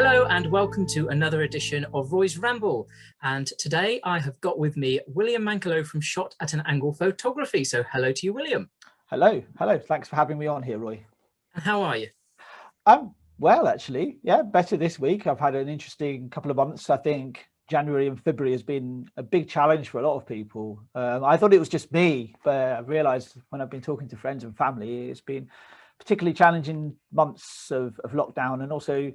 Hello and welcome to another edition of Roy's Ramble. And today I have got with me William Mankelow from Shot at an Angle Photography. So hello to you, William. Hello. Thanks for having me on here, Roy. And how are you? I'm well, actually. Yeah, better this week. I've had an interesting couple of months. I think January and February has been a big challenge for a lot of people. I thought it was just me, but I realised when I've been talking to friends and family, it's been particularly challenging months of lockdown, and also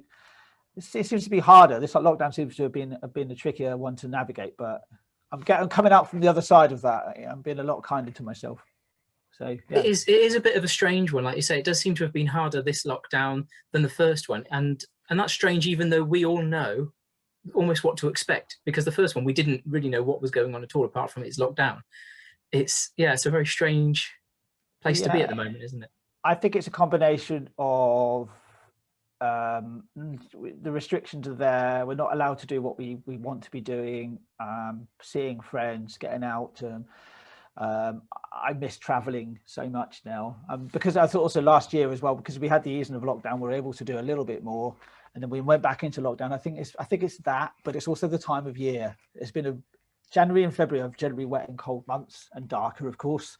it seems to be harder. This lockdown seems to have been a trickier one to navigate, but I'm coming out from the other side of that. I'm being a lot kinder to myself. So yeah. It is a bit of a strange one. Like you say, it does seem to have been harder this lockdown than the first one. And that's strange, even though we all know almost what to expect, because the first one, we didn't really know what was going on at all, apart from its lockdown. It's a very strange place to be at the moment, isn't it? I think it's a combination of the restrictions are there. We're not allowed to do what we want to be doing, seeing friends, getting out. I miss traveling so much now, because I thought also last year as well, because we had the easing of lockdown, we were able to do a little bit more, and then we went back into lockdown. I think it's that, but it's also the time of year. It's been January and February are generally wet and cold months, and darker, of course.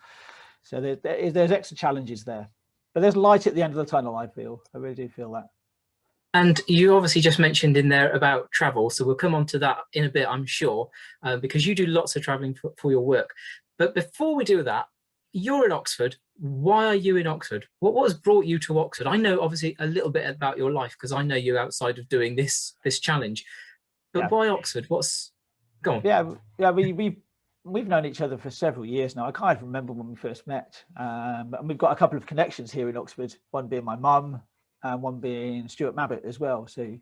So there's extra challenges there, but there's light at the end of the tunnel. I really do feel that. And you obviously just mentioned in there about travel, so we'll come on to that in a bit, I'm sure, because you do lots of traveling for your work. But before we do that, you're in Oxford. Why are you in Oxford? What has brought you to Oxford? I know obviously a little bit about your life because I know you outside of doing this challenge. But why Oxford? Go on. Yeah. We've known each other for several years now. I can't even remember when we first met. And we've got a couple of connections here in Oxford. One being my mum, and one being Stuart Mabbott as well. So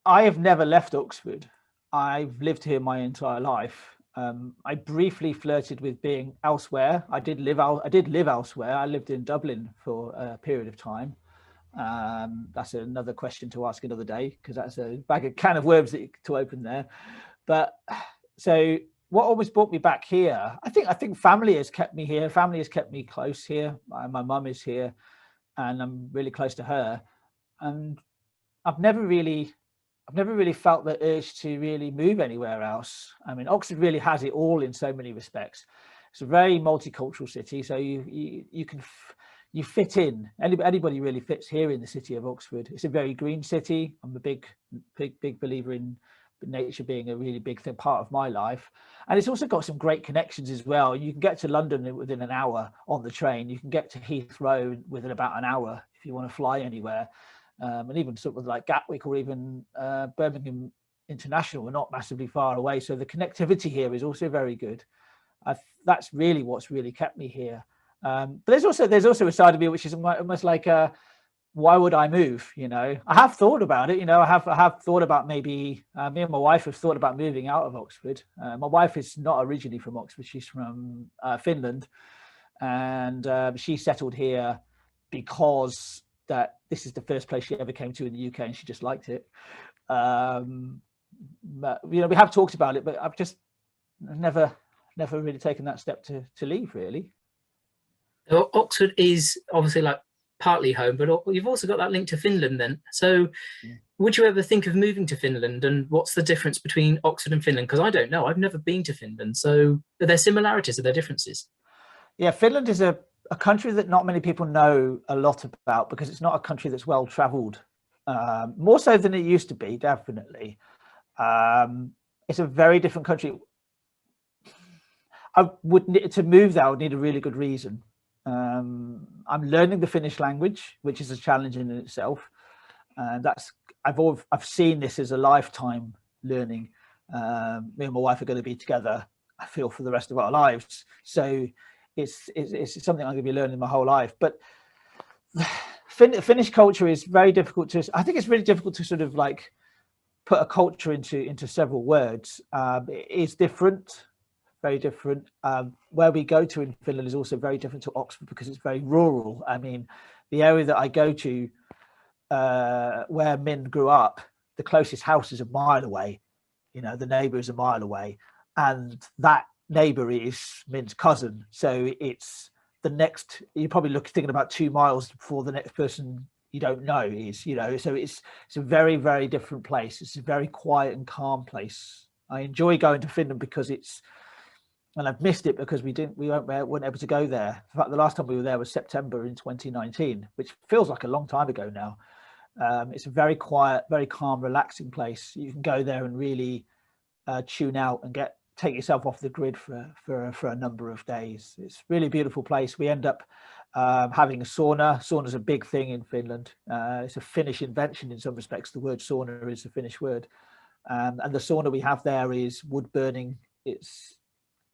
I have never left Oxford. I've lived here my entire life. I briefly flirted with being elsewhere. I did live elsewhere. I lived in Dublin for a period of time. That's another question to ask another day, because that's a can of worms to open there. But so what always brought me back here, I think family has kept me here. Family has kept me close here. My mum is here, and I'm really close to her. And I've never really felt the urge to really move anywhere else. I mean, Oxford really has it all in so many respects. It's a very multicultural city, so you fit in. Anybody really fits here in the city of Oxford. It's a very green city. I'm a big believer in nature being a really big part of my life, and it's also got some great connections as well. You can get to London within an hour on the train. You can get to Heathrow within about an hour if you want to fly anywhere. And even sort of like Gatwick or even Birmingham International are not massively far away. So the connectivity here is also very good. That's really what's really kept me here. But there's also a side of me which is almost like, why would I move? I have thought about it. I have thought about maybe me and my wife have thought about moving out of Oxford. My wife is not originally from Oxford. She's from Finland, and she settled here because that this is the first place she ever came to in the UK, and she just liked it. But, we have talked about it, but I've just never really taken that step to leave, really. Well, Oxford is obviously like partly home, but you've also got that link to Finland then. So would you ever think of moving to Finland, and what's the difference between Oxford and Finland? Because I don't know, I've never been to Finland. So are there similarities, are there differences? Yeah, Finland is a country that not many people know a lot about, because it's not a country that's well traveled, more so than it used to be, definitely. It's a very different country. To move there, I would need a really good reason. I'm learning the Finnish language, which is a challenge in itself, and I've seen this as a lifetime learning. Me and my wife are going to be together, I feel, for the rest of our lives, so it's something I'm going to be learning my whole life. But Finnish culture is very difficult I think it's really difficult to sort of like put a culture into several words. It is different, very different. Where we go to in Finland is also very different to Oxford, because it's very rural. I mean, the area that I go to, where Min grew up, the closest house is a mile away. The neighbour is a mile away, and that neighbour is Min's cousin. So it's the next. You're probably thinking about 2 miles before the next person you don't know is, so it's a very, very different place. It's a very quiet and calm place. I enjoy going to Finland because and I've missed it because we weren't able to go there. In fact, the last time we were there was September in 2019, which feels like a long time ago now. It's a very quiet, very calm, relaxing place. You can go there and really tune out and take yourself off the grid for a number of days. It's a really beautiful place. We end up having a sauna. Sauna's a big thing in Finland. It's a Finnish invention in some respects. The word sauna is a Finnish word. And the sauna we have there is wood burning. It's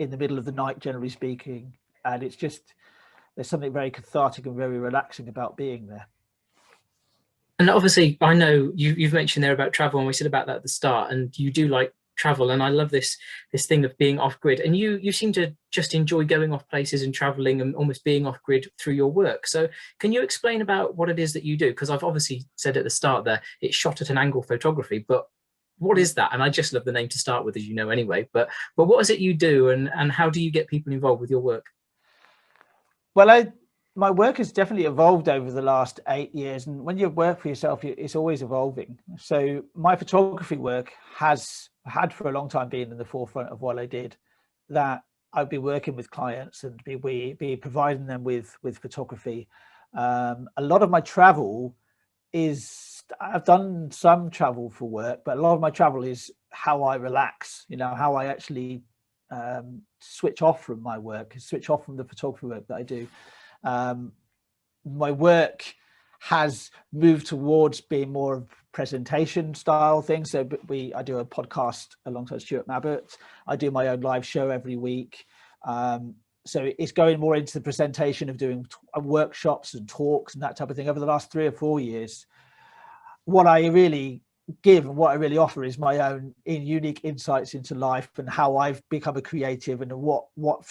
in the middle of the night, generally speaking. And there's something very cathartic and very relaxing about being there. And obviously, I know you've mentioned there about travel, and we said about that at the start, and you do like travel, and I love this thing of being off grid, and you seem to just enjoy going off places and traveling and almost being off grid through your work. So can you explain about what it is that you do? Because I've obviously said at the start there, it's shot at an angle photography, but what is that? And I just love the name to start with, as you know anyway, but what is it you do, and how do you get people involved with your work? Well, my work has definitely evolved over the last 8 years. And when you work for yourself, it's always evolving. So my photography work had for a long time been in the forefront of what I did, that I'd be working with clients and be providing them with photography. A lot of my travel I've done some travel for work, but a lot of my travel is how I relax, how I actually switch off from my work, switch off from the photography work that I do. My work has moved towards being more of presentation style things. So I do a podcast alongside Stuart Mabbott. I do my own live show every week. So it's going more into the presentation of doing workshops and talks and that type of thing. Over the last 3 or 4 years, what I really give and what I really offer is my own unique insights into life and how I've become a creative and what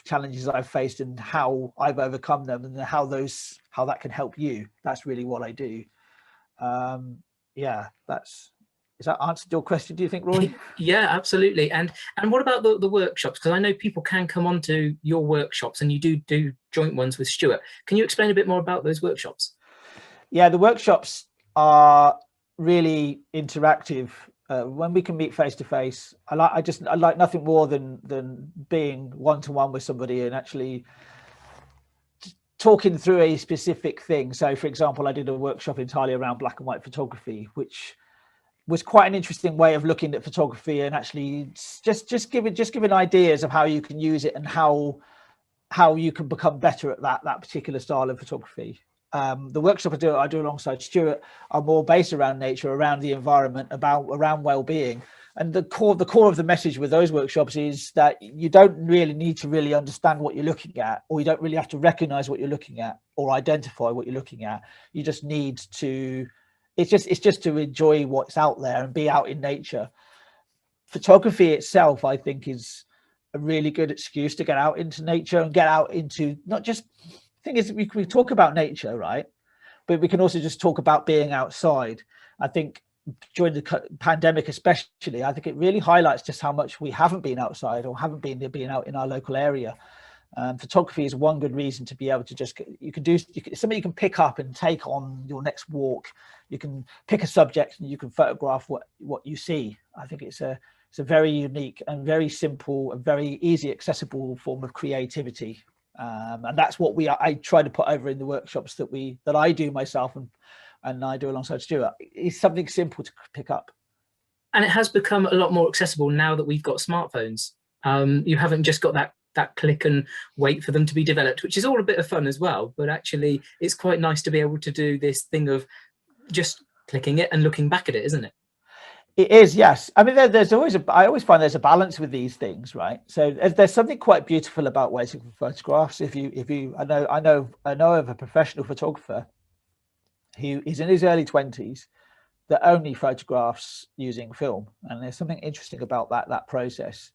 challenges I've faced and how I've overcome them and how that can help you. That's really what I do. Is that answered your question, do you think, Roy? Yeah, absolutely. And what about the workshops? Because I know people can come onto your workshops, and you do joint ones with Stuart. Can you explain a bit more about those workshops? Yeah, the workshops are really interactive. When we can meet face to face, I like nothing more than being one-to-one with somebody and actually talking through a specific thing. So for example, I did a workshop entirely around black and white photography, which was quite an interesting way of looking at photography and actually just giving ideas of how you can use it and how you can become better at that particular style of photography. The workshop I do alongside Stuart are more based around nature, around the environment, around well-being. And the core of the message with those workshops is that you don't really need to really understand what you're looking at, or you don't really have to recognize what you're looking at or identify what you're looking at. You just need to, it's just to enjoy what's out there and be out in nature. Photography itself, I think, is a really good excuse to get out into nature and get out into not just, the thing is, we talk about nature, right? But we can also just talk about being outside. I think during the pandemic, especially, I think it really highlights just how much we haven't been outside or haven't been out in our local area. Photography is one good reason to be able to just, it's something you can pick up and take on your next walk. You can pick a subject and you can photograph what you see. I think it's a very unique and very simple and very easy accessible form of creativity. And that's what I try to put over in the workshops that I do myself and I do alongside Stuart. It's something simple to pick up. And it has become a lot more accessible now that we've got smartphones. You haven't just got that click and wait for them to be developed, which is all a bit of fun as well. But actually, it's quite nice to be able to do this thing of just clicking it and looking back at it, isn't it? It is, yes. I mean, I always find there's a balance with these things, right? So there's something quite beautiful about waiting for photographs. I know of a professional photographer who is in his early 20s that only photographs using film, and there's something interesting about that process.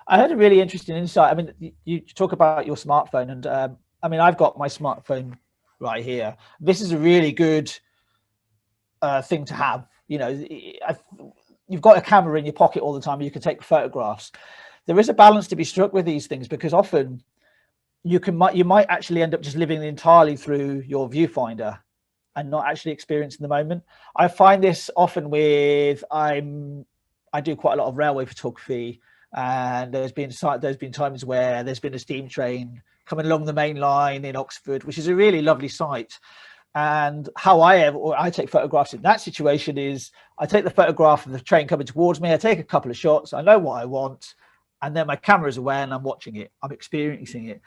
I had a really interesting insight. I mean, you talk about your smartphone, and I mean, I've got my smartphone right here. This is a really good thing to have. You know, you've got a camera in your pocket all the time. You can take photographs. There is a balance to be struck with these things, because often you might actually end up just living entirely through your viewfinder. and not actually experiencing the moment. I find this often with I do quite a lot of railway photography, and there's been times where there's been a steam train coming along the main line in Oxford, which is a really lovely sight. And how I take photographs in that situation is I take the photograph of the train coming towards me, I take a couple of shots, I know what I want, and then my camera's away and I'm watching it, I'm experiencing it.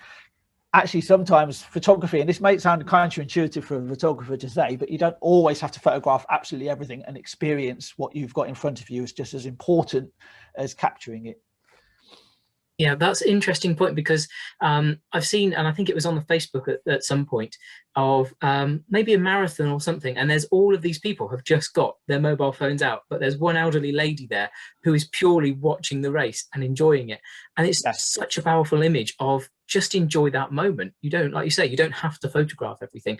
Actually, sometimes photography, and this might sound counterintuitive for a photographer to say, but you don't always have to photograph absolutely everything, and experience what you've got in front of you is just as important as capturing it. Yeah, that's an interesting point, because I've seen, and I think it was on the Facebook at some point, of maybe a marathon or something, and there's all of these people have just got their mobile phones out, but there's one elderly lady there who is purely watching the race and enjoying it. And it's such a powerful image of just enjoy that moment. You don't, like you say, you don't have to photograph everything.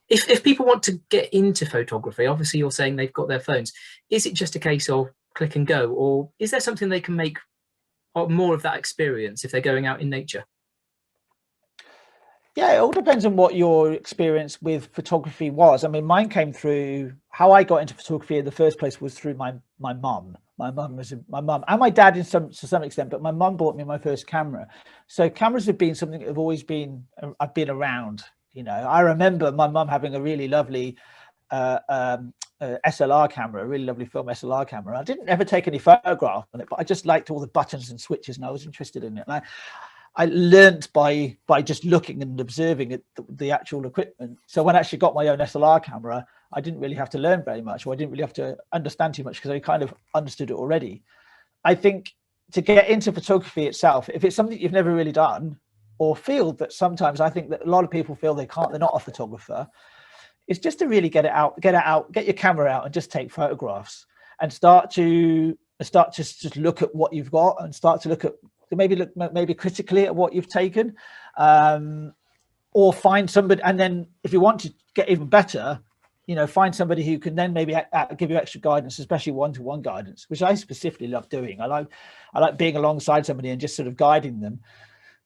If people want to get into photography, obviously you're saying they've got their phones. Is it just a case of click and go, or is there something they can make more of that experience if they're going out in nature? Yeah, it all depends on what your experience with photography was. I mean, mine came through, how I got into photography in the first place was through my mum. My mum and my dad to some extent, but my mum bought me my first camera. So cameras have been something that have always been, I've been around. You know, I remember my mum having a really lovely SLR camera, a really lovely film SLR camera. I didn't ever take any photograph on it, but I just liked all the buttons and switches, and I was interested in it. And I learned by just looking and observing it, the actual equipment. So when I actually got my own SLR camera, I didn't really have to learn very much, or I didn't really have to understand too much, because I kind of understood it already. I think to get into photography itself, if it's something you've never really done, or feel that sometimes I think that a lot of people feel they're not a photographer, it's just to really get your camera out and just take photographs, and start to just look at what you've got, and start to look maybe critically at what you've taken, or find somebody. And then if you want to get even better, you know, find somebody who can then maybe give you extra guidance, especially one-to-one guidance, which I specifically love doing. I like being alongside somebody and just sort of guiding them,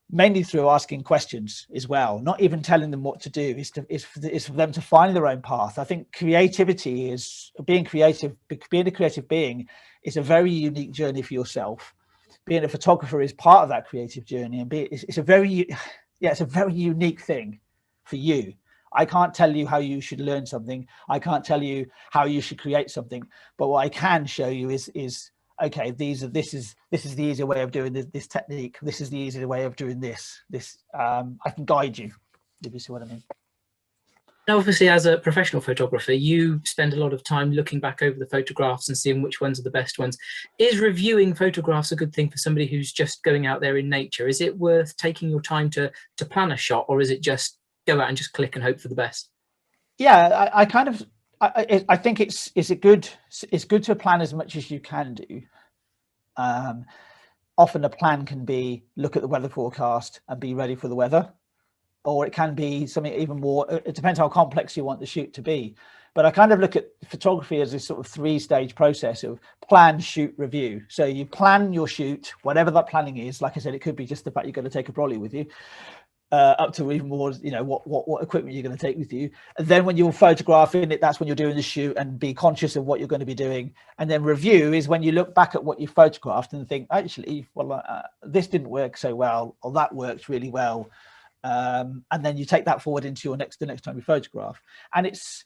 mainly through asking questions as well, not even telling them what to do. Is for them to find their own path. I think creativity is being a creative being is a very unique journey for yourself. Being a photographer is part of that creative journey, and it's a very unique thing for you. I can't tell you how you should learn something. I can't tell you how you should create something, but what I can show you is okay, this is the easier way of doing this technique. This is the easier way of doing this. I can guide you, if you see what I mean. Now, obviously, as a professional photographer, you spend a lot of time looking back over the photographs and seeing which ones are the best ones. Is reviewing photographs a good thing for somebody who's just going out there in nature? Is it worth taking your time to plan a shot, or is it just go out and just click and hope for the best? Yeah, I think it's good to plan as much as you can do. Often a plan can be look at the weather forecast and be ready for the weather, or it can be something even more. It depends how complex you want the shoot to be. But I kind of look at photography as this sort of 3-stage process of plan, shoot, review. So you plan your shoot, whatever that planning is. Like I said, it could be just the fact you're going to take a brolly with you, up to even more, you know, what equipment you're going to take with you. And then when you're photographing it, that's when you're doing the shoot, and be conscious of what you're going to be doing. And then review is when you look back at what you photographed and think, actually, well, this didn't work so well, or that worked really well. And then you take that forward into the next time you photograph. And it's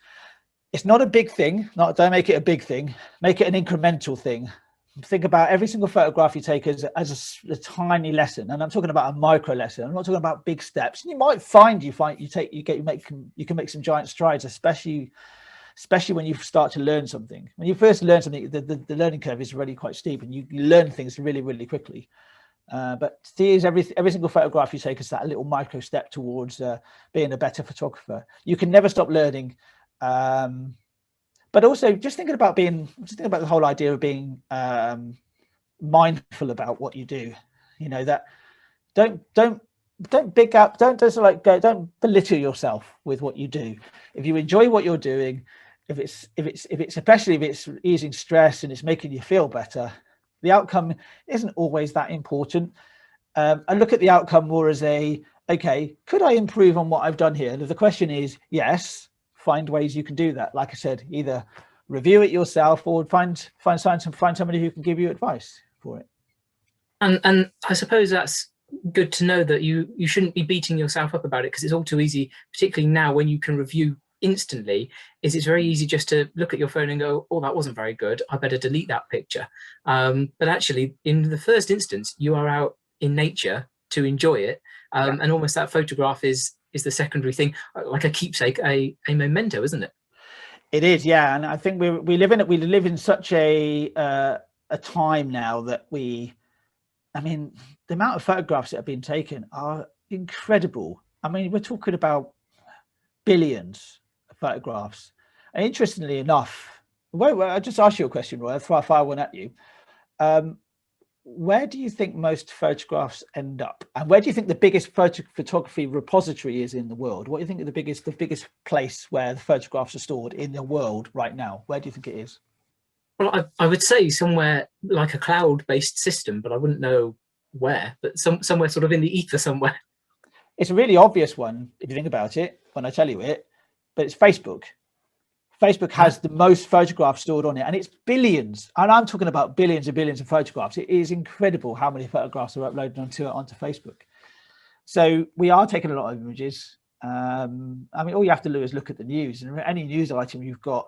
not a big thing. Don't make it a big thing. Make it an incremental thing. Think about every single photograph you take as a tiny lesson, and I'm talking about a micro lesson. I'm not talking about big steps. And you might find you can make some giant strides, especially when you start to learn something. When you first learn something, the learning curve is really quite steep, and you learn things really, really quickly. But see, every single photograph you take is that little micro step towards being a better photographer. You can never stop learning. But also just thinking about the whole idea of being mindful about what you do. You know, that don't big up, don't belittle yourself with what you do. If you enjoy what you're doing, if it's especially if it's easing stress and it's making you feel better, the outcome isn't always that important. I look at the outcome more as okay, could I improve on what I've done here? And if the question is yes, find ways you can do that. Like I said, either review it yourself or find somebody who can give you advice for it. And I suppose that's good to know, that you shouldn't be beating yourself up about it, because it's all too easy, particularly now when you can review instantly. It's very easy just to look at your phone and go, oh, that wasn't very good, I better delete that picture. But actually, in the first instance, you are out in nature to enjoy it, and almost that photograph is the secondary thing, like a keepsake, a memento, isn't it? It is, yeah. And I think we live in such a time now that I mean, the amount of photographs that have been taken are incredible. I mean, we're talking about billions of photographs. And interestingly enough, well, I just asked you a question, Roy. I'll fire one at you. Where do you think most photographs end up? And where do you think the biggest photography repository is in the world? What do you think is the biggest place where the photographs are stored in the world right now? Where do you think it is? Well, I would say somewhere like a cloud-based system, but I wouldn't know where, but somewhere sort of in the ether somewhere. It's a really obvious one if you think about it when I tell you it, but it's Facebook. Facebook has the most photographs stored on it, and it's billions. And I'm talking about billions and billions of photographs. It is incredible how many photographs are uploaded onto Facebook. So we are taking a lot of images. I mean, all you have to do is look at the news, and any news item, you've got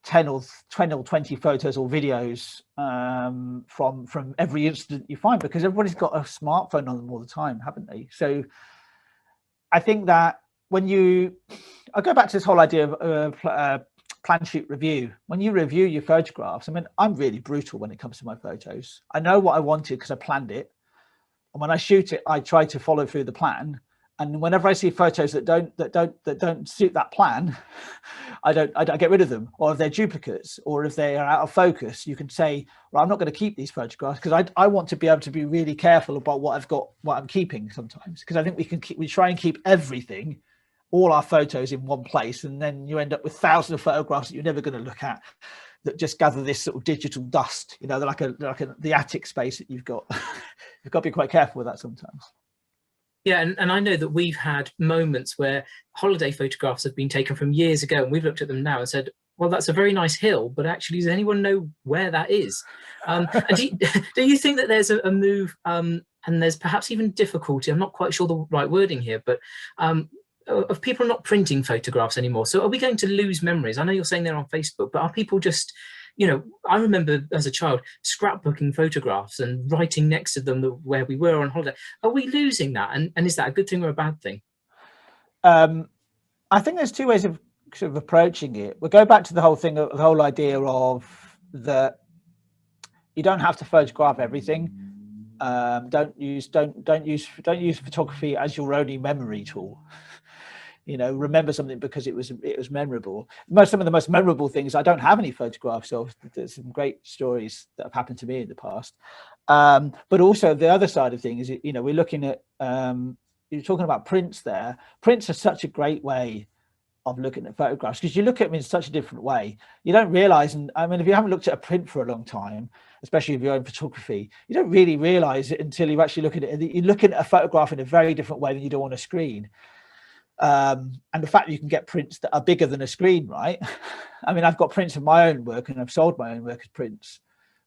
10 or 20 photos or videos from every incident you find, because everybody's got a smartphone on them all the time, haven't they? So I think that I go back to this whole idea of plan, shoot, review. When you review your photographs, I mean, I'm really brutal when it comes to my photos. I know what I wanted because I planned it, and when I shoot it, I try to follow through the plan. And whenever I see photos that don't suit that plan, I get rid of them. Or if they're duplicates, or if they are out of focus, you can say, well, I'm not going to keep these photographs, because I want to be able to be really careful about what I'm keeping sometimes, because I think we try and keep everything, all our photos, in one place, and then you end up with thousands of photographs that you're never going to look at, that just gather this sort of digital dust. You know, they're like the attic space that you've got. You've got to be quite careful with that sometimes. Yeah, and I know that we've had moments where holiday photographs have been taken from years ago, and we've looked at them now and said, well, that's a very nice hill, but actually, does anyone know where that is? And do you think that there's a move, and there's perhaps even difficulty, I'm not quite sure the right wording here, but of people not printing photographs anymore? So are we going to lose memories? I know you're saying they're on Facebook, but are people just, you know, I remember as a child scrapbooking photographs and writing next to them where we were on holiday. Are we losing that? And is that a good thing or a bad thing? I think there's two ways of sort of approaching it. We'll go back to the whole idea of that you don't have to photograph everything. Don't use photography as your only memory tool. You know, remember something because it was memorable. Some of the most memorable things I don't have any photographs of. There's some great stories that have happened to me in the past. But also the other side of things is, you know, we're looking at, you're talking about prints there. Prints are such a great way of looking at photographs, because you look at them in such a different way. You don't realize, and I mean, if you haven't looked at a print for a long time, especially if you're in photography, you don't really realize it until you actually look at it. You're looking at a photograph in a very different way than you do on a screen. And the fact that you can get prints that are bigger than a screen, right? I mean, I've got prints of my own work, and I've sold my own work as prints,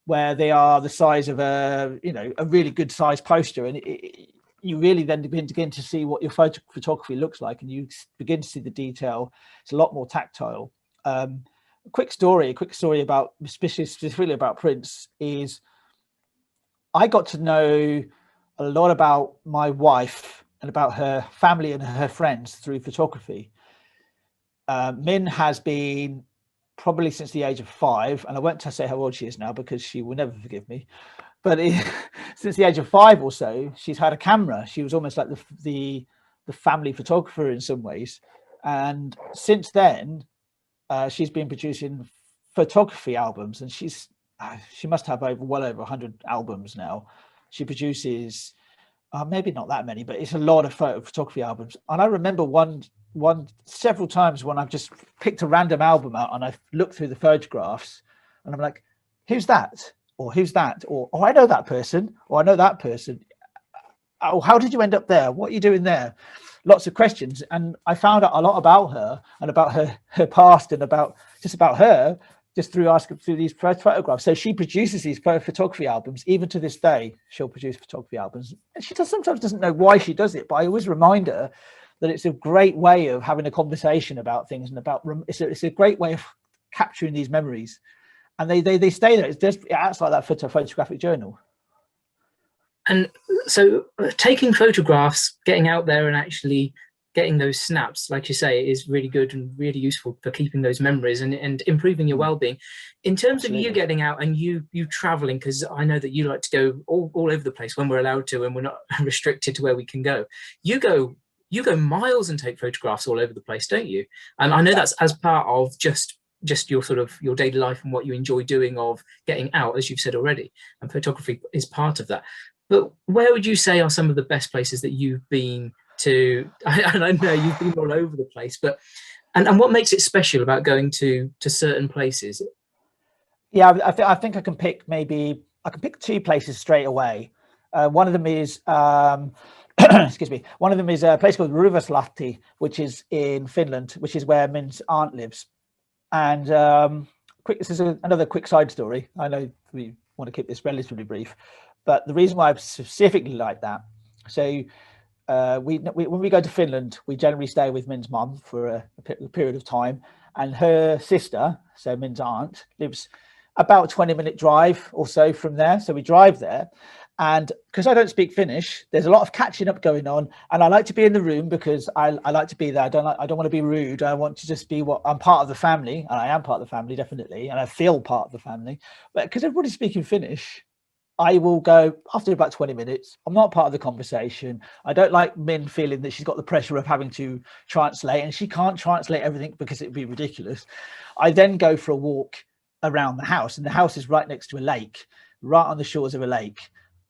where they are the size of a really good size poster, and you really then begin to see what your photography looks like, and you begin to see the detail. It's a lot more tactile. A quick story about specifically about prints is I got to know a lot about my wife and about her family and her friends through photography. Min has been probably since the age of 5, and I won't say how old she is now because she will never forgive me. But since the age of 5 or so, she's had a camera. She was almost like the family photographer in some ways. And since then, she's been producing photography albums, and she must have well over 100 albums now. She produces maybe not that many, but it's a lot of photography albums. And I remember several times when I've just picked a random album out and I've looked through the photographs, and I'm like, who's that? Or who's that? Or, oh, I know that person. Or I know that person. Oh, how did you end up there? What are you doing there? lots of questions. And I found out a lot about her and about her past and about her just through asking through these photographs. So she produces these photography albums. Even to this day, she'll produce photography albums. And she sometimes doesn't know why she does it, but I always remind her that it's a great way of having a conversation about things and about, it's a great way of capturing these memories. And they stay there. It acts like that photographic journal. And so taking photographs, getting out there and actually getting those snaps, like you say, is really good and really useful for keeping those memories and improving your well-being. In terms of you getting out and you traveling, because I know that you like to go all over the place when we're allowed to and we're not restricted to where we can go. You go miles and take photographs all over the place, don't you? And I know that's as part of just your sort of your daily life and what you enjoy doing of getting out, as you've said already, and photography is part of that. But where would you say are some of the best places that you've been to? And I know you've been all over the place, but and what makes it special about going to certain places? Yeah, I think I can pick two places straight away. One of them is excuse me. One of them is a place called Ruveslahti, which is in Finland, which is where Min's aunt lives. And this is another quick side story. I know we want to keep this relatively brief, but the reason why I specifically like that, so when we go to Finland, we generally stay with Min's mum for a period of time, and her sister, so Min's aunt, lives about a 20-minute drive or so from there. So we drive there, and because I don't speak Finnish, there's a lot of catching up going on, and I like to be in the room because I like to be there. I don't want to be rude. I want to just be I'm part of the family, and I am part of the family, definitely, and I feel part of the family. But because everybody's speaking Finnish, I will go after about 20 minutes. I'm not part of the conversation. I don't like Min feeling that she's got the pressure of having to translate, and she can't translate everything because it'd be ridiculous. I then go for a walk around the house, and the house is right next to a lake, right on the shores of a lake.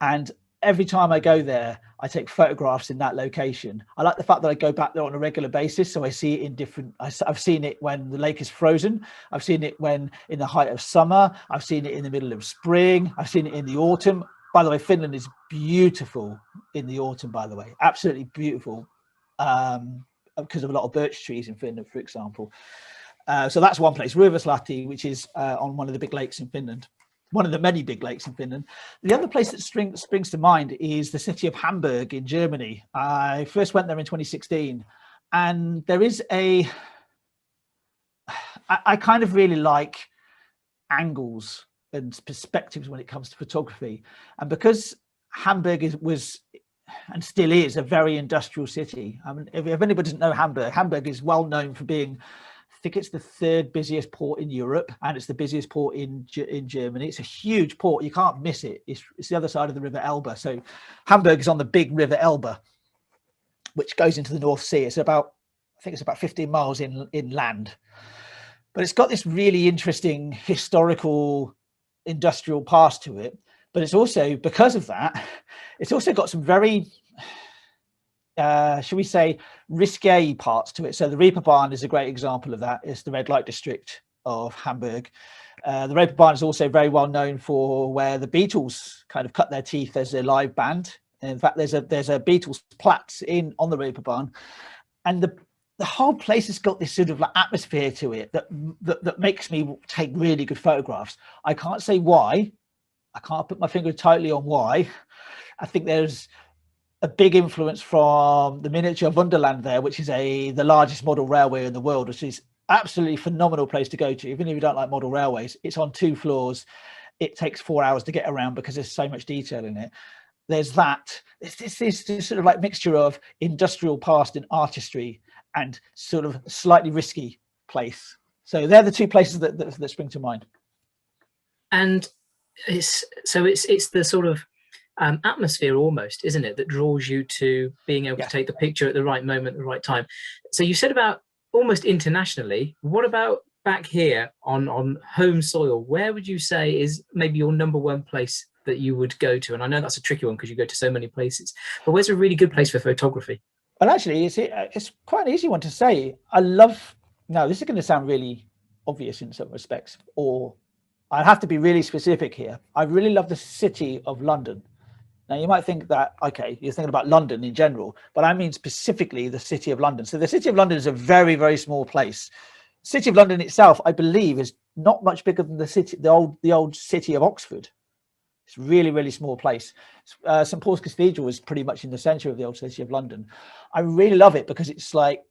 And every time I go there, I take photographs in that location. I like the fact that I go back there on a regular basis, so I see it in different. I've seen it when the lake is frozen. I've seen it when in the height of summer. I've seen it in the middle of spring. I've seen it in the autumn. By the way, Finland is beautiful in the autumn. By the way, absolutely beautiful, because of a lot of birch trees in Finland, for example. So that's one place, Ruveslahti, which is on one of the big lakes in Finland. One of the many big lakes in Finland. The other place that springs to mind is the city of Hamburg in Germany. I first went there in 2016, and there is I kind of really like angles and perspectives when it comes to photography. And because Hamburg was and still is a very industrial city. I mean, if anybody doesn't know Hamburg is well known for being, I think it's the third busiest port in Europe, and it's the busiest port in Germany. It's a huge port. You can't miss it. It's the other side of the River Elbe. So Hamburg is on the big River Elbe, which goes into the North Sea. I think it's about 15 miles inland. But it's got this really interesting historical industrial past to it. But it's also, because of that, it's also got some very should we say, risque parts to it. So the Reeperbahn is a great example of that. It's the red light district of Hamburg. The Reeperbahn is also very well known for where the Beatles kind of cut their teeth as a live band. In fact, there's a Beatles Platz on the Reeperbahn, and the whole place has got this sort of like atmosphere to it that makes me take really good photographs. I can't say why. I can't put my finger totally on why. I think there's a big influence from the miniature Wonderland there, which is the largest model railway in the world, which is absolutely phenomenal place to go to. Even if you don't like model railways, it's on 2 floors. It takes 4 hours to get around because there's so much detail in it. There's that. It's this sort of like mixture of industrial past and artistry and sort of slightly risky place. So they're the 2 places that spring to mind. And it's the sort of atmosphere almost, isn't it, that draws you to being able to take the picture at the right moment, at the right time. So you said about almost internationally. What about back here on home soil? Where would you say is maybe your number 1 place that you would go to? And I know that's a tricky one because you go to so many places, but where's a really good place for photography? Well, actually, it's quite an easy one to say. Now this is going to sound really obvious in some respects, or I have to be really specific here. I really love the city of London. Now, you might think that, okay, you're thinking about London in general, but I mean specifically the City of London. So the City of London is a very, very small place. City of London itself, I believe, is not much bigger than the old city of Oxford. It's really, really small place. St Paul's Cathedral is pretty much in the centre of the old City of London. I really love it because it's like,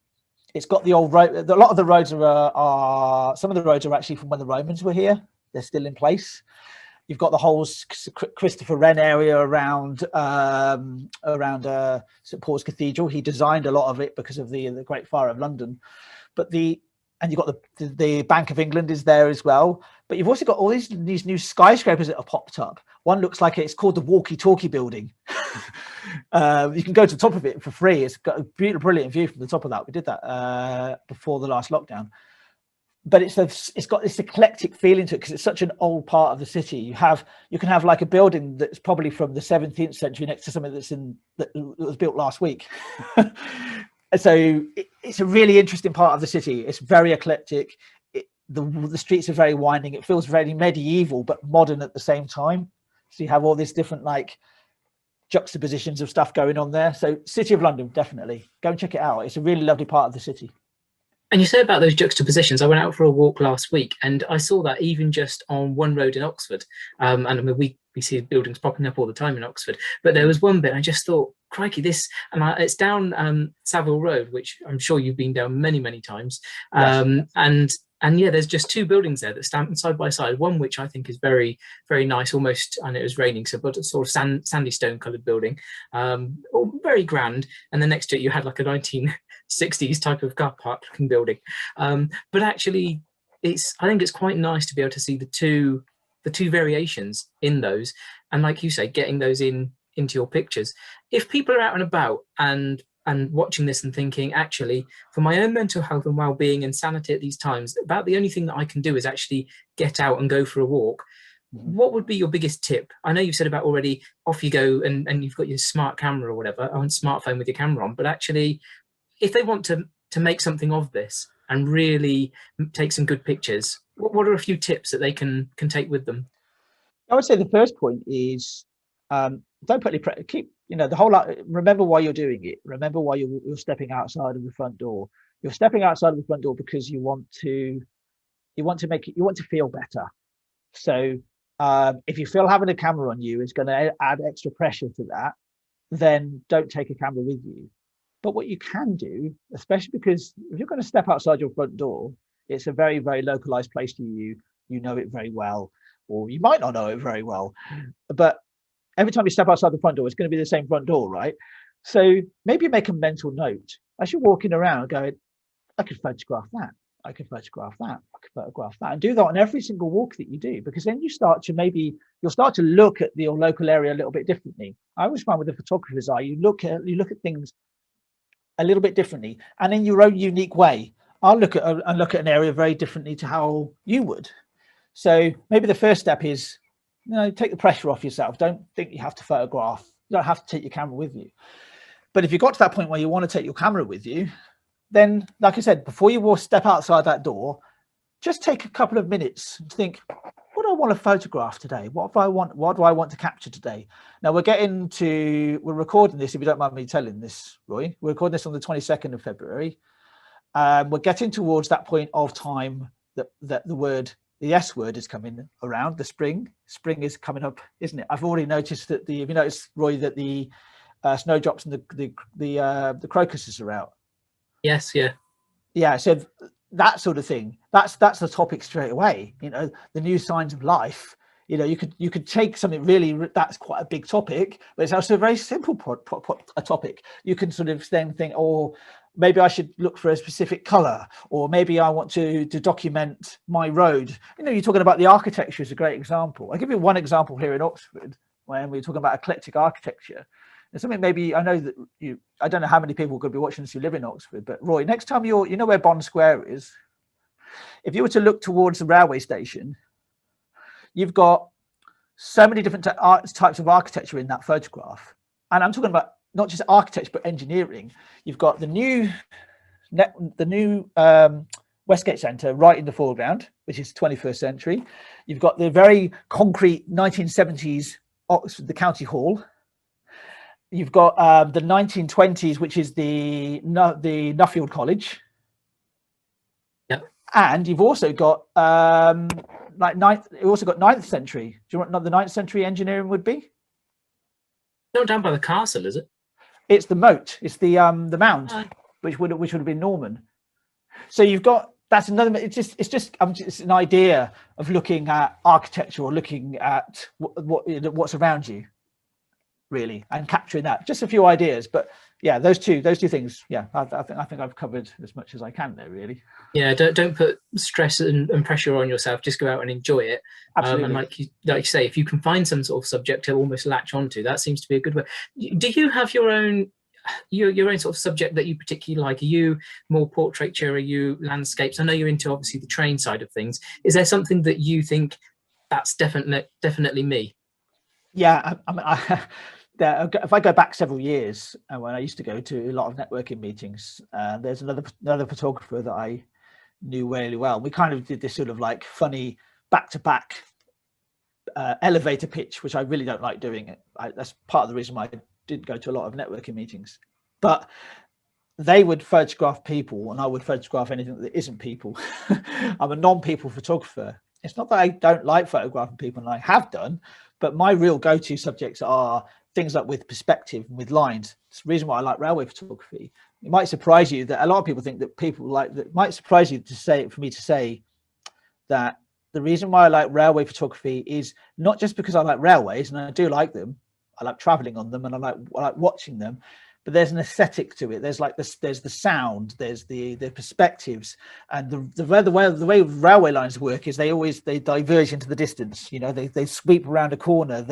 it's got the old road. A lot of the roads are some of the roads are actually from when the Romans were here. They're still in place. You've got the whole Christopher Wren area around St Paul's Cathedral. He designed a lot of it because of the Great Fire of London. And you've got the Bank of England is there as well. But you've also got all these new skyscrapers that have popped up. One looks like it's called the Walkie Talkie Building. You can go to the top of it for free. It's got a beautiful, brilliant view from the top of that. We did that before the last lockdown. But it's got this eclectic feeling to it because it's such an old part of the city. You can have like a building that's probably from the 17th century next to something that was built last week. So it's a really interesting part of the city. It's very eclectic. The streets are very winding. It feels very medieval but modern at the same time. So you have all these different like juxtapositions of stuff going on there. So City of London, definitely go and check it out. It's a really lovely part of the city. And you say about those juxtapositions. I went out for a walk last week and I saw that even just on one road in Oxford. And I mean, we see buildings popping up all the time in Oxford, but there was one bit I just thought, crikey, this, it's down Savile Road, which I'm sure you've been down many, many times. Yes. And yeah, there's just two buildings there that stand side by side. One which I think is very, very nice, almost, and it was raining, so but a sort of sandy stone coloured building, very grand. And then next to it, you had like a 1960s type of car park looking building. But actually, I think it's quite nice to be able to see the two variations in those, and like you say, getting those into your pictures. If people are out and about and watching this and thinking, actually, for my own mental health and well-being and sanity at these times, about the only thing that I can do is actually get out and go for a walk, what would be your biggest tip? I know you've said about already, off you go and you've got your smart camera or whatever, on smartphone with your camera on, but actually, if they want to make something of this and really take some good pictures, what are a few tips that they can take with them? I would say the first point is don't put any keep, the whole lot. Remember why you're doing it. Remember why you're stepping outside of the front door. You're stepping outside of the front door because you want to feel better. So if you feel having a camera on you is going to add extra pressure to that, then don't take a camera with you. But what you can do, especially because if you're going to step outside your front door, it's a very, very localized place to you. You know it very well, or you might not know it very well. But every time you step outside the front door, it's going to be the same front door, right? So maybe make a mental note as you're walking around going, I could photograph that. I could photograph that. I could photograph that. And do that on every single walk that you do, because then you'll start to look at your local area a little bit differently. I always find with the photographer's eye, you look at things a little bit differently and in your own unique way. I'll look at an area very differently to how you would. So maybe the first step is, take the pressure off yourself. Don't think you have to photograph. You don't have to take your camera with you. But if you got to that point where you want to take your camera with you, then, like I said, before you step outside that door, just take a couple of minutes and think, what do I want to photograph today? What do I want to capture today? Now we're recording this, if you don't mind me telling this, Roy, we're recording this on the 22nd of February. We're getting towards that point of time that the S word is coming around. The spring is coming up, isn't it? I've already noticed that have you noticed, Roy, that the snowdrops and the crocuses are out? Yes, yeah. So that sort of thing. That's the topic straight away. The new signs of life. You could take something really that's quite a big topic, but it's also a very simple topic. You can sort of then think, oh, maybe I should look for a specific color, or maybe I want to document my road. You're talking about the architecture is a great example. I'll give you one example here in Oxford when we're talking about eclectic architecture. And something maybe, I know that I don't know how many people could be watching this who live in Oxford, but Roy, next time you know where Bond Square is, if you were to look towards the railway station, you've got so many different types of architecture in that photograph. And I'm talking about not just architecture, but engineering. You've got the new Westgate Centre right in the foreground, which is 21st century. You've got the very concrete 1970s Oxford, the County Hall. You've got the 1920s, which is the Nuffield College. Yep. And you've also got you also got 9th century. Do you know what the 9th century engineering would be? Not down by the castle, is it? It's the moat. It's the mound, which would have been Norman. So you've got, that's another. It's just an idea of looking at architecture or looking at what's around you, really, and capturing that. Just a few ideas, but yeah, those two things. Yeah, I think I've covered as much as I can there, really. Yeah, don't put stress and pressure on yourself. Just go out and enjoy it. Absolutely. And like you say, if you can find some sort of subject to almost latch onto, that seems to be a good way. Do you have your own sort of subject that you particularly like? Are you more portraiture? Are you landscapes? I know you're into obviously the train side of things. Is there something that you think that's definitely me? Yeah, if I go back several years, when I used to go to a lot of networking meetings, there's another photographer that I knew really well. We kind of did this sort of like funny back-to-back elevator pitch, which I really don't like doing. That's part of the reason why I didn't go to a lot of networking meetings. But they would photograph people and I would photograph anything that isn't people. I'm a non-people photographer. It's not that I don't like photographing people, and I have done, but my real go-to subjects are things like with perspective and with lines. It's the reason why I like railway photography. It might surprise you that a lot of people think that people like that. Might surprise you for me to say that the reason why I like railway photography is not just because I like railways, and I do like them. I like traveling on them, and I like watching them. But there's an aesthetic to it. There's like this. There's the sound. There's the perspectives, and the way railway lines work is they diverge into the distance. You know, they sweep around a corner.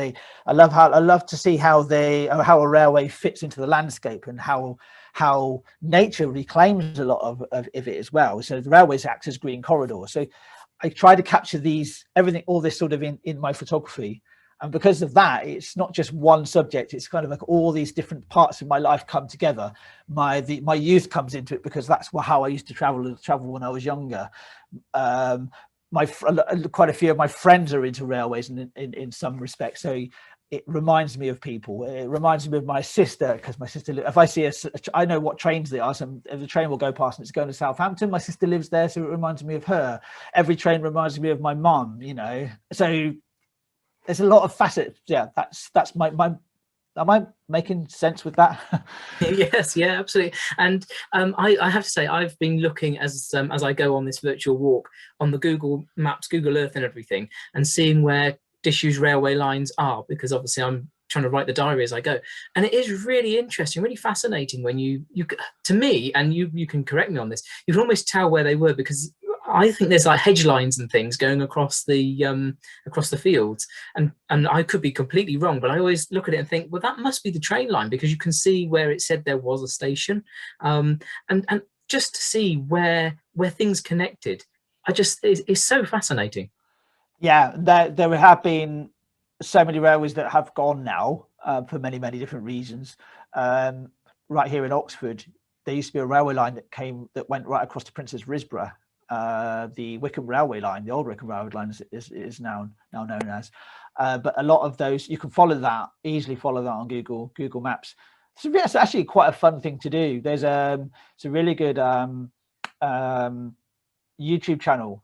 I love to see how a railway fits into the landscape, and how nature reclaims a lot of it as well. So the railways act as green corridors. So I try to capture all this sort of in my photography. And because of that, it's not just one subject. It's kind of like all these different parts of my life come together. My youth comes into it because that's how I used to travel when I was younger. Quite a few of my friends are into railways in some respects. So it reminds me of people. It reminds me of my sister, because my sister, if I see I know what trains they are. So if the train will go past and it's going to Southampton, my sister lives there, so it reminds me of her. Every train reminds me of my mum, you know. So there's a lot of facets. Yeah, that's my am I making sense with that? Yes, yeah, absolutely. And I have to say, I've been looking as I go on this virtual walk on the Google Maps, Google Earth and everything, and seeing where disused railway lines are, because obviously I'm trying to write the diary as I go. And it is really interesting, really fascinating when you to me, and you can correct me on this, you can almost tell where they were, because I think there's like hedge lines and things going across the fields, and I could be completely wrong, but I always look at it and think, well, that must be the train line, because you can see where it said there was a station, and just to see where things connected, it's so fascinating. Yeah, there have been so many railways that have gone now for many different reasons. Right here in Oxford, there used to be a railway line that went right across to Princess Risborough. The Wickham Railway Line, the old Wickham Railway Line is now known as. But a lot of those, you can easily follow that on Google Maps. So it's actually quite a fun thing to do. There's it's a really good YouTube channel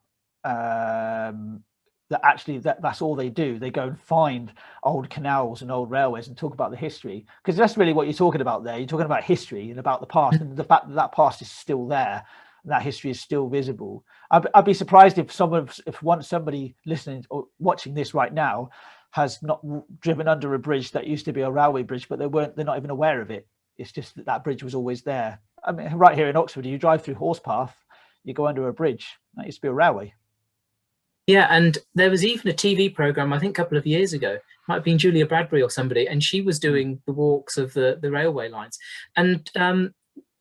that's all they do. They go and find old canals and old railways and talk about the history, because that's really what you're talking about there. You're talking about history and about the past, and the fact that past is still there. That history is still visible. I'd be surprised if somebody listening or watching this right now has not driven under a bridge that used to be a railway bridge, but they're not even aware of it. It's just that bridge was always there. I mean, right here in Oxford, you drive through Horsepath, you go under a bridge. That used to be a railway. Yeah, and there was even a TV program, I think a couple of years ago, might have been Julia Bradbury or somebody, and she was doing the walks of the railway lines. And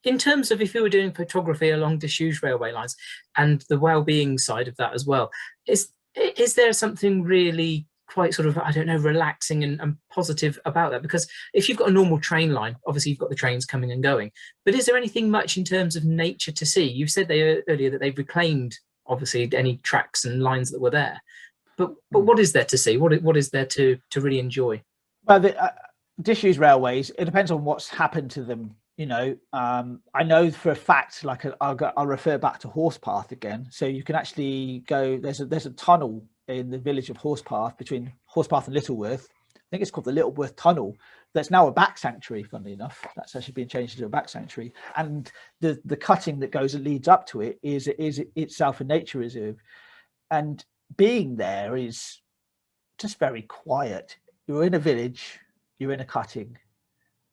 in terms of if you were doing photography along disused railway lines and the well-being side of that as well, is there something really quite sort of, I don't know, relaxing and positive about that? Because if you've got a normal train line, obviously you've got the trains coming and going, but is there anything much in terms of nature to see? You said earlier that they've reclaimed, obviously, any tracks and lines that were there, but what is there to see? What is there to really enjoy? Well, disused railways, it depends on what's happened to them. I know for a fact, like I'll refer back to Horsepath again. So you can actually go, there's a tunnel in the village of Horsepath between Horsepath and Littleworth. I think it's called the Littleworth Tunnel. That's now a back sanctuary, funnily enough. That's actually been changed into a back sanctuary. And the cutting that goes and leads up to it is itself a nature reserve. And being there is just very quiet. You're in a village, you're in a cutting,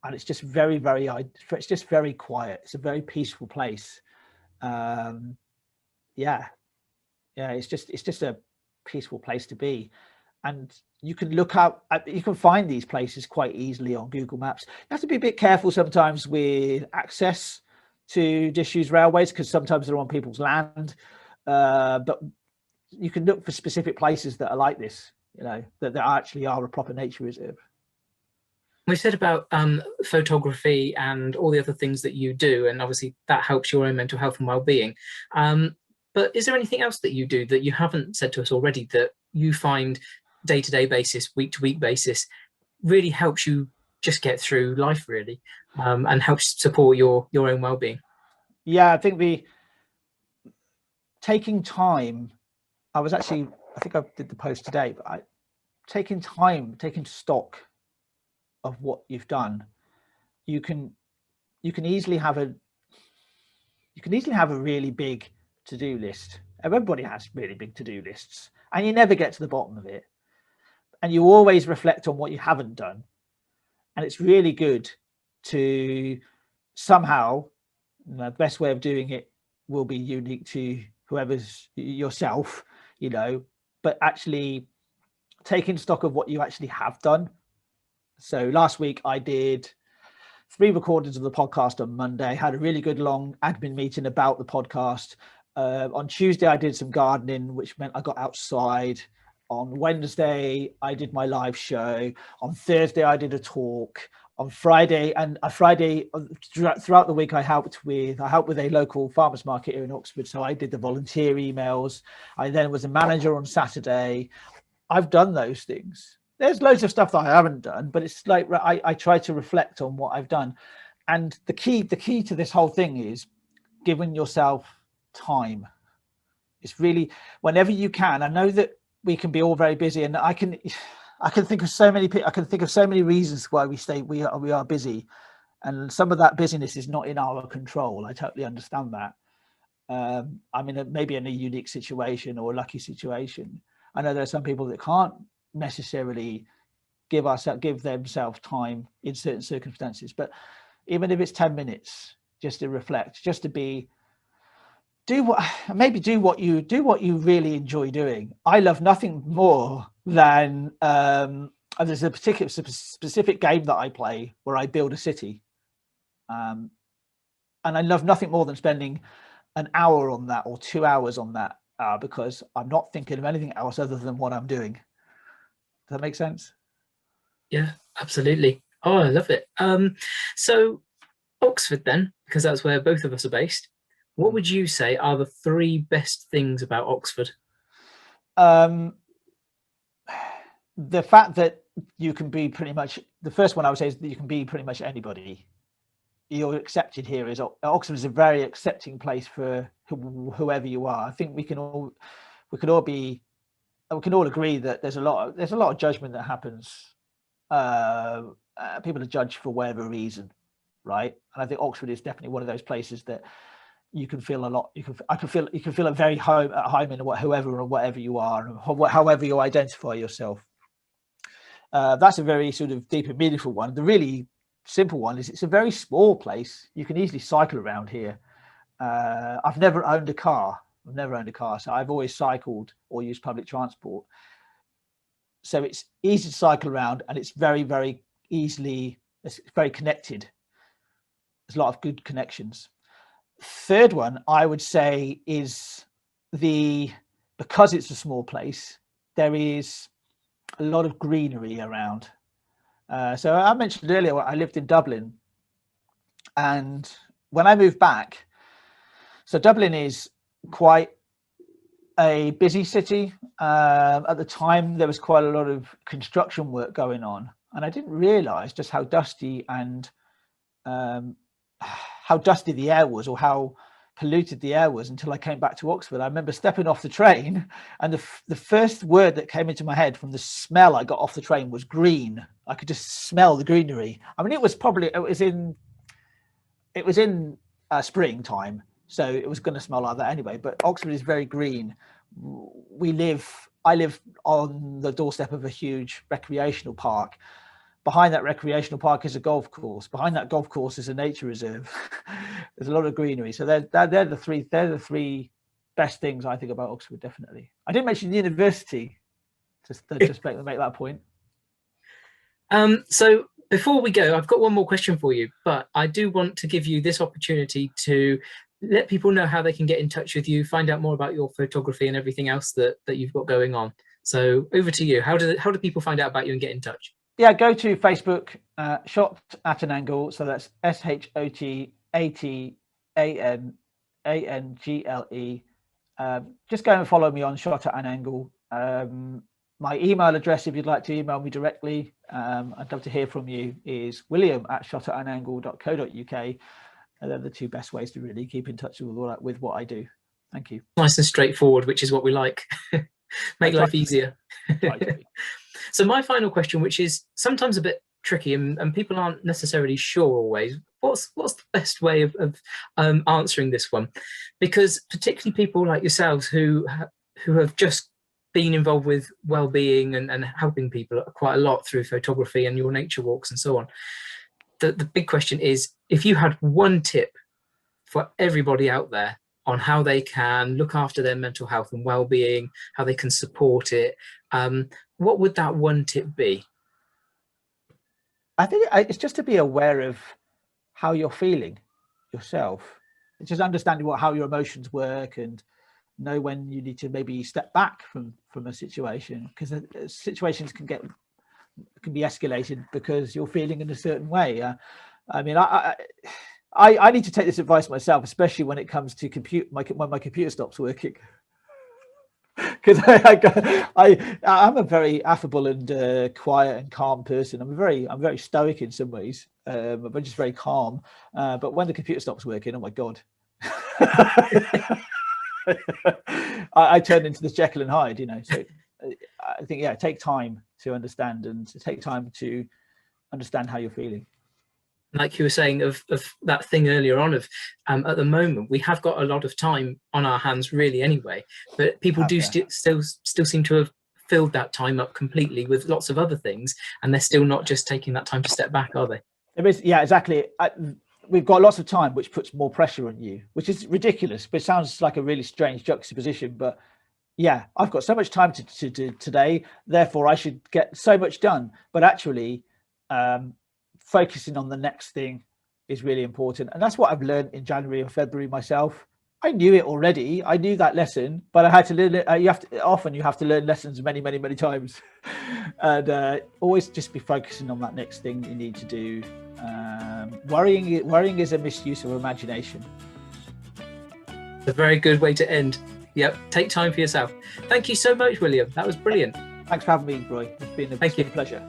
and it's just very quiet. It's a very peaceful place. It's just a peaceful place to be. And you can look up, you can find these places quite easily on Google Maps. You have to be a bit careful sometimes with access to disused railways, because sometimes they're on people's land. But you can look for specific places that are like this, that actually are a proper nature reserve. We said about photography and all the other things that you do, and obviously that helps your own mental health and well-being. But is there anything else that you do that you haven't said to us already that you find day-to-day basis, week-to-week basis, really helps you just get through life, really, and helps support your own well-being? Yeah, I think taking time. I think I did the post today, but taking stock of what you've done. You can easily have a really big to-do list. Everybody has really big to-do lists, and you never get to the bottom of it. And you always reflect on what you haven't done. And it's really good to somehow, the best way of doing it will be unique to whoever's yourself, but actually taking stock of what you actually have done. So last week I did 3 recordings of the podcast on Monday, had a really good long admin meeting about the podcast. On Tuesday, I did some gardening, which meant I got outside. On Wednesday, I did my live show. On Thursday, I did a talk. On Friday throughout the week, I helped with a local farmers market here in Oxford. So I did the volunteer emails. I then was a manager on Saturday. I've done those things. There's loads of stuff that I haven't done, but it's like I try to reflect on what I've done. And the key to this whole thing is giving yourself time. It's really, whenever you can. I know that we can be all very busy, and I can think of so many reasons why we are busy, and some of that busyness is not in our control. I totally understand that. I'm maybe in a unique situation or a lucky situation. I know there are some people that can't necessarily give themselves time in certain circumstances, but even if it's 10 minutes just to reflect, just to do what you really enjoy doing. I love nothing more than there's a particular specific game that I play where I build a city, and I love nothing more than spending an hour on that or 2 hours on that, because I'm not thinking of anything else other than what I'm doing. Does that make sense? Yeah, absolutely. Oh, I love it. So Oxford then, because that's where both of us are based, what would you say are the 3 best things about Oxford? The fact that you can be pretty much, the first one I would say is that you can be pretty much anybody. You're accepted here. Oxford is a very accepting place for whoever you are. I think we can all agree that there's a lot of judgment that happens. People are judged for whatever reason, right? And I think Oxford is definitely one of those places that you can feel a lot. You can feel a very at home in whoever or whatever you are, and however you identify yourself. That's a very sort of deep and meaningful one. The really simple one is it's a very small place. You can easily cycle around here. I've never owned a car, so I've always cycled or used public transport. So it's easy to cycle around, and it's very, very it's very connected. There's a lot of good connections. Third one, I would say, is because it's a small place, there is a lot of greenery around. So I mentioned earlier, I lived in Dublin, and when I moved back, so Dublin is quite a busy city. At the time, there was quite a lot of construction work going on. and I didn't realise just how dusty and how dusty the air was, or how polluted the air was, until I came back to Oxford. I remember stepping off the train, and the first word that came into my head from the smell I got off the train was green. I could just smell the greenery. I mean, it was in springtime, so it was going to smell like that anyway. But Oxford is very green. I live on the doorstep of a huge recreational park. Behind that recreational park is a golf course. Behind that golf course is a nature reserve. There's a lot of greenery. So they're the three best things I think about Oxford, definitely. I didn't mention the university, just make that point. So before we go, I've got one more question for you, but I do want to give you this opportunity to let people know how they can get in touch with you, find out more about your photography and everything else that you've got going on. So over to you. How do people find out about you and get in touch? Yeah, go to Facebook, Shot at an Angle. So that's SHOTATANANGLE. Just go and follow me on Shot at an Angle. My email address, if you'd like to email me directly, I'd love to hear from you, is william@shotatanangle.co.uk. And they're the two best ways to really keep in touch with what I do. Thank you. Nice and straightforward, which is what we like. Make life easier. So my final question, which is sometimes a bit tricky and people aren't necessarily sure always, what's the best way of answering this one? Because particularly people like yourselves who have just been involved with well-being and helping people quite a lot through photography and your nature walks and so on. The big question is, if you had one tip for everybody out there on how they can look after their mental health and well-being, how they can support it, what would that one tip be? I think it's just to be aware of how you're feeling yourself. It's just understanding how your emotions work, and know when you need to maybe step back from a situation, because situations can be escalated because you're feeling in a certain way. I mean, I need to take this advice myself, especially when it comes to when my computer stops working. Because I'm a very affable and quiet and calm person. I'm very stoic in some ways, but just very calm. But when the computer stops working, oh my God. I turn into this Jekyll and Hyde, So I think, take time to understand, and to take time to understand how you're feeling. Like you were saying of that thing earlier on of at the moment we have got a lot of time on our hands really anyway, but people still seem to have filled that time up completely with lots of other things, and they're still not just taking that time to step back, are they? There is, exactly. We've got lots of time, which puts more pressure on you, which is ridiculous, but it sounds like a really strange juxtaposition. But yeah, I've got so much time to do today, therefore I should get so much done. But actually, focusing on the next thing is really important. And that's what I've learned in January and February myself. I knew it already. I knew that lesson, but I had to learn it. You have to learn lessons many, many, many times. And always just be focusing on that next thing you need to do. Worrying is a misuse of imagination. A very good way to end. Yep. Take time for yourself. Thank you so much, William. That was brilliant. Thanks for having me, Roy. It's been a pleasure.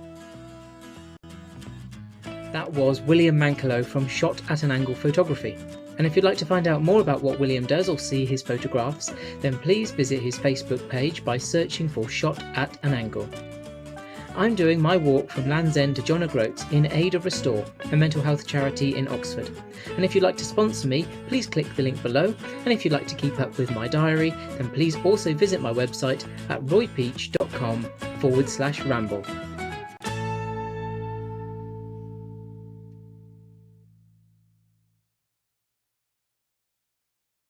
That was William Mankelow from Shot at an Angle Photography. And if you'd like to find out more about what William does or see his photographs, then please visit his Facebook page by searching for Shot at an Angle. I'm doing my walk from Land's End to John O'Groats in aid of Restore, a mental health charity in Oxford. And if you'd like to sponsor me, please click the link below. And if you'd like to keep up with my diary, then please also visit my website at roypeach.com/ramble.